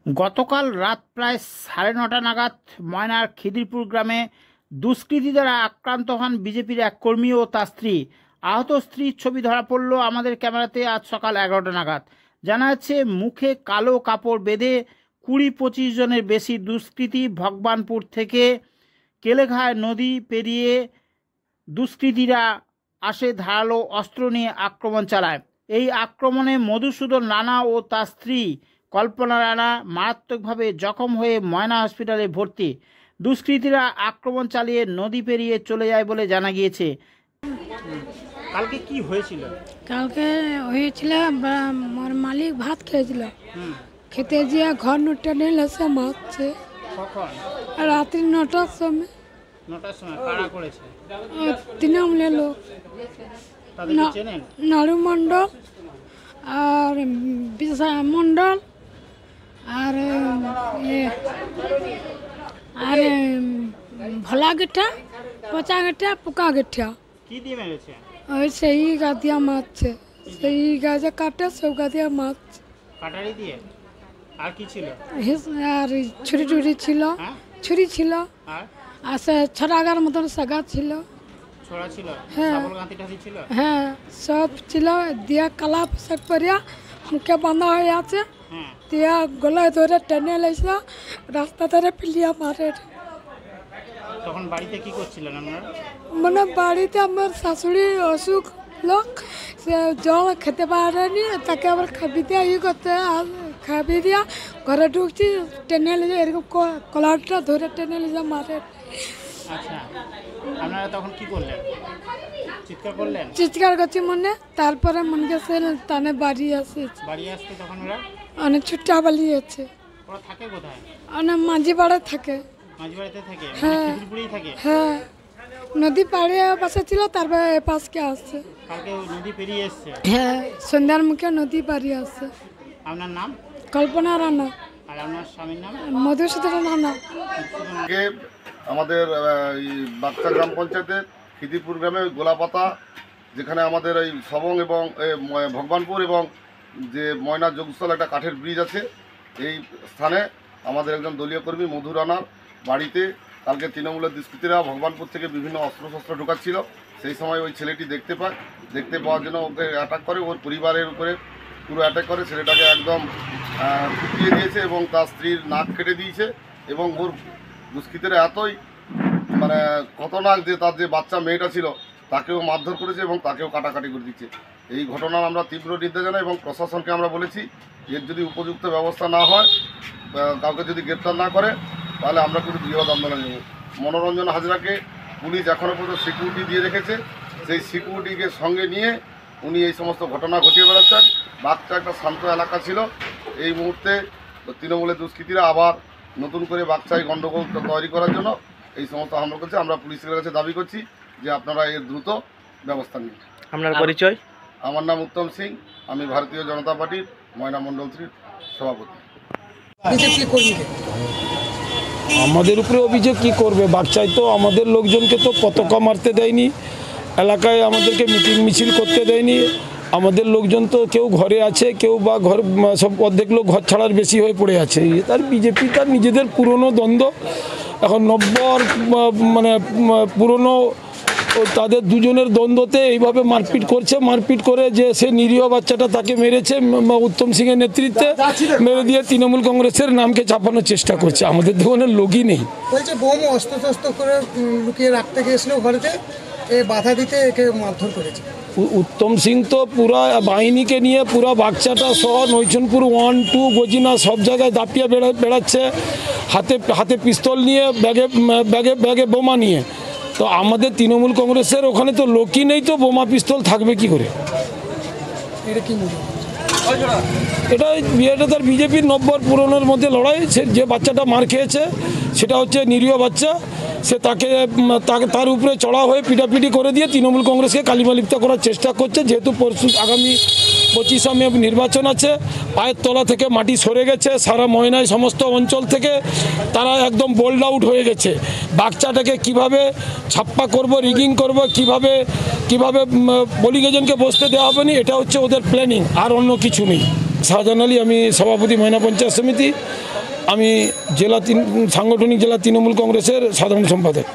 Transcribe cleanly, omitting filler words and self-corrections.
গতকাল রাত প্রায় 9:30 নাগাদ ময়নার খিদিরপুর গ্রামে দুষ্কৃতী দ্বারা আক্রান্ত হন বিজেপির এক কর্মী ও তার স্ত্রী। আহত স্ত্রীর ছবি ধরা পড়ল আমাদের ক্যামেরাতে আজ সকাল 11টা নাগাদ। জানা যাচ্ছে, মুখে কালো কাপড় বেঁধে 20-25 জনের বেশি দুষ্কৃতী ভগবানপুর থেকে কেলেঘায় নদী পেরিয়ে দুষ্কৃতীরা আসে ধারালো অস্ত্র নিয়ে আক্রমণ চালায়। এই আক্রমণে মধুসূদন রানা ও তার স্ত্রী কল্পনা রানা মারাত্মকভাবে জখম হয়ে ময়না হসপিটালে ভর্তি। দুষ্কৃতীরা আক্রমণ চালিয়ে নদী পেরিয়ে চলে যায় বলে জানা গিয়েছে। কালকে কি হয়েছিল? কালকে হয়েছিল আমার মালিক ভাত খেয়েছিল, খেতে গিয়ে ঘর টেনে এসে মারছে। কখন? রাত্রি 9টার সময়। 9টার সময় কারা করেছে? তৃণমূলের লোক, তাদেরকে চেনেন? নাড়ু মণ্ডল আর বিশা মণ্ডল আর আর ভোলা গেঠা, পচা গেঠা, পোকা গেঠা। কি দিয়ে মেরেছে? ওই সেই গা দিয়া মারছে, সেই গাছে কাটে সব গা দিয়া মারছে। কাটারি দিয়ে? আর কি ছিল? আর ছুরি টুরি ছিল, ছুরি ছিল, আর সে ছড়াগার মতন সাগা ছিল, ছড়া ছিল, হ্যাঁ শাবল গাঁথি টাথি ছিল, হ্যাঁ সব ছিল। দিয়া কালা পোশাক পরিয়া মুখে বাঁধা হয়ে আছে, দিয়া গলায় ধরে টেনে লেছিল, রাস্তা ধরে পিলিয়া মারে। তখন বাড়িতে কি করছিলেন আপনারা? মানে বাড়িতে আমার শাশুড়ি অসুখ লোক, সে জল খেতে পারেনি, তাকে আবার খাবি দিয়া করতে, খাবি দিয়া ঘরে ঢুকছি, টেনে লিজে এরকম কলারটা ধরে টেনে লিজে মারে। আচ্ছা, আপনারা তখন কি করলেন? চিৎকার করলেন? চিৎকার করছি মনে, তারপরে মনে গেছে টানে বাড়ি আসে। বাড়ি আসতে তখন ওরা অনেক ছুট্টা পালিয়েছে। ওরা থাকে কোথায়? অনেক মাঝি পাড়ে থাকে। মাঝ বাড়িতে থাকে? হ্যাঁ খিদিরপুরেই থাকে? হ্যাঁ, নদী পাড়ে পাশে ছিল, তারপরে এ পাশকে আসছে। কালকে নদী পেরিয়ে এসছে? হ্যাঁ, সন্ধ্যার মুখে নদী পাড়িয়ে আসছে। আপনার নাম? কল্পনা রানা। আর আপনার স্বামীর নাম? মধুসূদন রানা। আমাদের বাগচা গ্রাম পঞ্চায়েতের খিদিরপুর গ্রামে গোলাপাতা, যেখানে আমাদের এই সবং এবং ভগবানপুর এবং যে ময়না যোগস্থল একটা কাঠের ব্রিজ আছে, এই স্থানে আমাদের একজন দলীয় কর্মী মধু রানার বাড়িতে কালকে তৃণমূলের দুষ্কৃতীরা ভগবানপুর থেকে বিভিন্ন অস্ত্রশস্ত্র ঢোকাচ্ছিল। সেই সময় ওই ছেলেটি দেখতে পাওয়ার জন্য ওকে অ্যাটাক করে, ওর পরিবারের উপরে পুরো অ্যাটাক করে, ছেলেটাকে একদম কুপিয়ে দিয়েছে এবং তার স্ত্রীর নাক কেটে দিয়েছে। এবং ওর দুষ্কৃতীরা এতই মানে খতরনাক যে তার যে বাচ্চা মেয়েটা ছিল তাকেও মারধর করেছে এবং তাকেও কাটাকাটি করে দিচ্ছে। এই ঘটনার আমরা তীব্র নিন্দা জানাই এবং প্রশাসনকে আমরা বলেছি, এর যদি উপযুক্ত ব্যবস্থা না হয়, কাউকে যদি গ্রেপ্তার না করে, তাহলে আমরা কিন্তু বৃহৎ আন্দোলন নেব। মনোরঞ্জন হাজরাকে পুলিশ এখনও পর্যন্ত সিকিউরিটি দিয়ে রেখেছে, সেই সিকিউরিটিকে সঙ্গে নিয়ে উনি এই সমস্ত ঘটনা ঘটিয়ে বেড়াচ্ছেন। বাচ্চা একটা শান্ত এলাকা ছিল, এই মুহূর্তে তৃণমূলের দুষ্কৃতীরা আবার নতুন করে বাচ্চায় গণ্ডগোল তৈরি করার জন্য এই সমস্ত হামলা করছে। আমরা পুলিশের কাছে দাবি করছি যে আপনারা এর দ্রুত ব্যবস্থা নিন। আপনার পরিচয়? আমার নাম উত্তম সিং, আমি ভারতীয় জনতা পার্টির ময়না মণ্ডল 3 সভাপতি। আমাদের উপরে অভিযোগ কি করবে? বাগচায় তো আমাদের লোকজনকে তো পতাকা মারতে দেয়নি, এলাকায় আমাদেরকে মিটিং মিছিল করতে দেয়নি। আমাদের লোকজন তো কেউ ঘরে আছে, কেউ বা ঘর সব অর্ধেক লোক ঘর ছাড়ার বেশি হয়ে পড়ে আছে। তার বিজেপি তার নিজেদের পুরনো দ্বন্দ্ব, এখন নব্বর মানে পুরনো তাদের দুজনের দ্বন্দ্বতে এইভাবে মারপিট করছে। মারপিট করে যে সে নিরীহ বাচ্চাটা তাকে মেরেছে উত্তম সিংয়ের নেতৃত্বে, মেরে দিয়ে তৃণমূল কংগ্রেসের নামকে চাপানোর চেষ্টা করছে। আমাদের ধরনের লোকই নেই। বলছে বোম অস্ত্র করে লুকিয়ে রাখতে গিয়েছিল ঘরেতে, বাধা দিতে একে মারধর করেছে। উত্তম সিং তো পুরা বাহিনীকে নিয়ে পুরা বাচ্চাটা সহ নৈচনপুর 1, 2 গজিনা সব জায়গায় দাপিয়ে বেড়াচ্ছে, হাতে পিস্তল নিয়ে, ব্যাগে বোমা নিয়ে। তো আমাদের তৃণমূল কংগ্রেসের ওখানে তো লোকই নেই, তো বোমা পিস্তল থাকবে কি করে? এটা তার বিজেপির নব্বর পুরনোর মধ্যে লড়াই। সে যে বাচ্চাটা মার খেয়েছে সেটা হচ্ছে নিরীহ বাচ্চা, সে তার উপরে চড়া হয়ে পিটাপিটি করে দিয়ে তৃণমূল কংগ্রেসকে কালিমালিপ্ত করার চেষ্টা করছে। যেহেতু পরশু আগামী 25 মে নির্বাচন আছে, পায়ের তলা থেকে মাটি সরে গেছে, সারা ময়নায় সমস্ত অঞ্চল থেকে তারা একদম বোল্ড আউট হয়ে গেছে। বাচ্চাটাকে কিভাবে ছাপ্পা করব, রিগিং করব, কিভাবে পোলিং এজেন্টকে বসতে দেওয়া হবে না, এটা হচ্ছে ওদের প্ল্যানিং, আর অন্য কিছু নেই। শাহজাহান আলী, আমি সভাপতি ময়না পঞ্চায়েত সমিতি, আমি সাংগঠনিক জেলা তৃণমূল কংগ্রেসের সাধারণ সম্পাদক।